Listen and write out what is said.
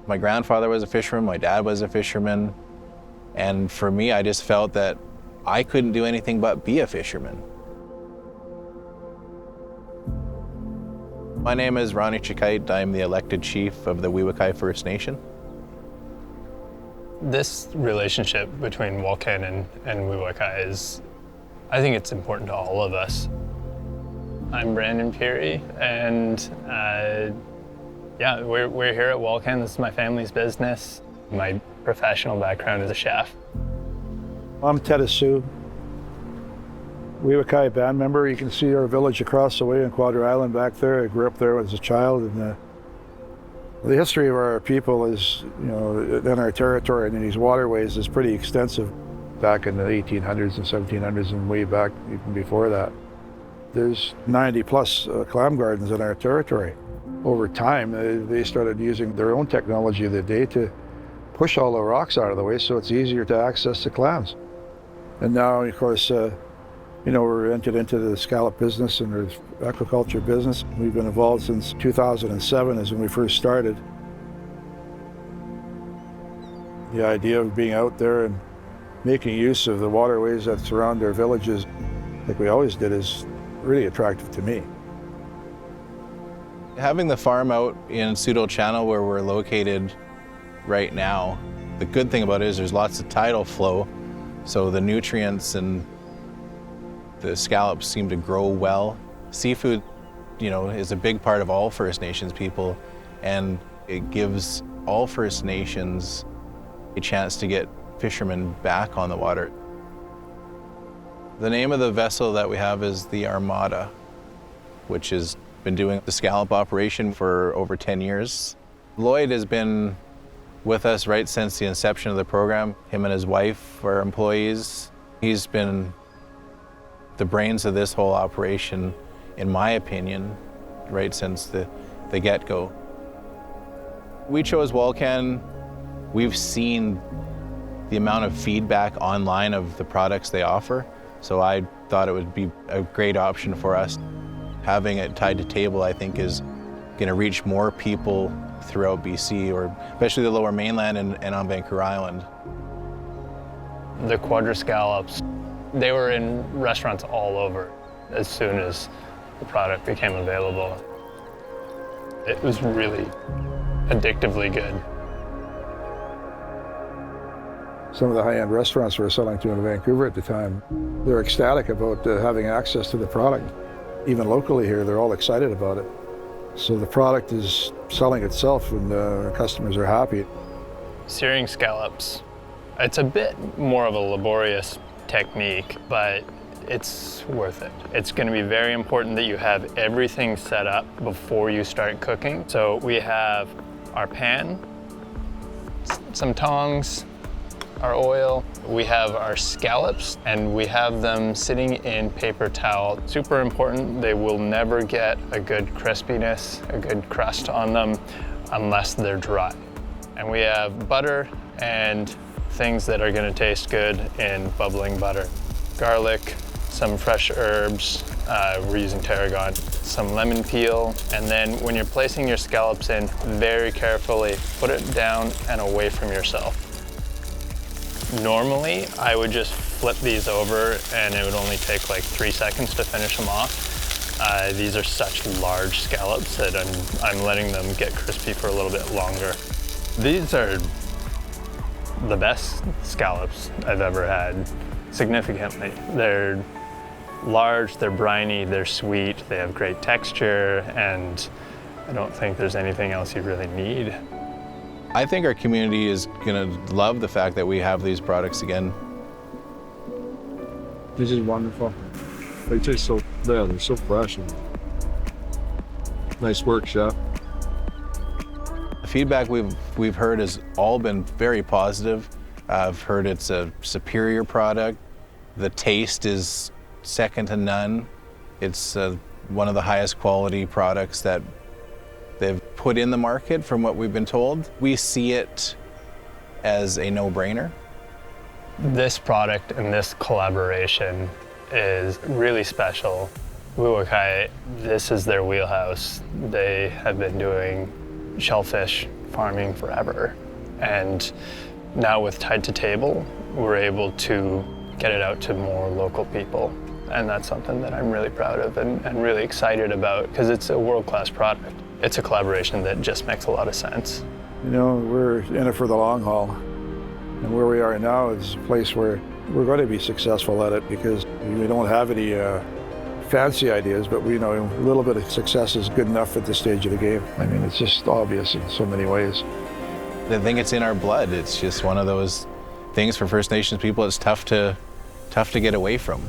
My grandfather was a fisherman, my dad was a fisherman, and for me, I just felt that I couldn't do anything but be a fisherman. My name is Ronnie Chikite. I'm the elected chief of the We Wai Kai First Nation. This relationship between Walcan and We Wai Kai is, I think it's important to all of us. I'm Brandon Peary, and yeah, we're here at Walcan. This is my family's business. My professional background is a chef. I'm Ted Asu, We Wai Kai band member. You can see our village across the way in Quadra Island back there. I grew up there as a child, and the history of our people is, in our territory and in these waterways is pretty extensive. Back in the 1800s and 1700s and way back even before that. There's 90 plus clam gardens in our territory. Over time, they started using their own technology of the day to push all the rocks out of the way so it's easier to access the clams. And now, of course, we're entered into the scallop business and the aquaculture business. We've been involved since 2007 is when we first started. The idea of being out there and making use of the waterways that surround our villages, like we always did, is really attractive to me. Having the farm out in Pseudo Channel where we're located right now, the good thing about it is there's lots of tidal flow, so the nutrients and the scallops seem to grow well. Seafood, is a big part of all First Nations people, and it gives all First Nations a chance to get fishermen back on the water. The name of the vessel that we have is the Armada, which has been doing the scallop operation for over 10 years. Lloyd has been with us right since the inception of the program. Him and his wife are employees. He's been the brains of this whole operation, in my opinion, right since the get-go. We chose Walcan. We've seen the amount of feedback online of the products they offer, so I thought it would be a great option for us. Having it tied to table, I think, is going to reach more people throughout BC, or especially the Lower Mainland and on Vancouver Island. The Quadra scallops, they were in restaurants all over as soon as the product became available. It was really addictively good. Some of the high-end restaurants we were selling to in Vancouver at the time, they're ecstatic about having access to the product. Even locally here, they're all excited about it. So the product is selling itself and our customers are happy. Searing scallops, it's a bit more of a laborious technique, but it's worth it. It's going to be very important that you have everything set up before you start cooking. So we have our pan, some tongs, our oil, we have our scallops, and we have them sitting in paper towel. Super important, they will never get a good crispiness, a good crust on them unless they're dry. And we have butter and things that are gonna taste good in bubbling butter. Garlic, some fresh herbs, we're using tarragon, some lemon peel, and then when you're placing your scallops in, very carefully put it down and away from yourself. Normally, I would just flip these over and it would only take like 3 seconds to finish them off. These are such large scallops that I'm letting them get crispy for a little bit longer. These are the best scallops I've ever had, significantly. They're large, they're briny, they're sweet, they have great texture, and I don't think there's anything else you really need. I think our community is going to love the fact that we have these products again. This is wonderful. They taste they're so fresh. And nice work, chef. The feedback we've heard has all been very positive. I've heard it's a superior product. The taste is second to none. It's one of the highest quality products that they've put in the market from what we've been told. We see it as a no-brainer. This product and this collaboration is really special. We Wai Kai, this is their wheelhouse. They have been doing shellfish farming forever. And now with Tide to Table, we're able to get it out to more local people. And that's something that I'm really proud of and really excited about, because it's a world-class product. It's a collaboration that just makes a lot of sense. You know, we're in it for the long haul. And where we are now is a place where we're going to be successful at it, because we don't have any fancy ideas, but we know a little bit of success is good enough at this stage of the game. I mean, it's just obvious in so many ways. I think it's in our blood. It's just one of those things for First Nations people it's tough to get away from.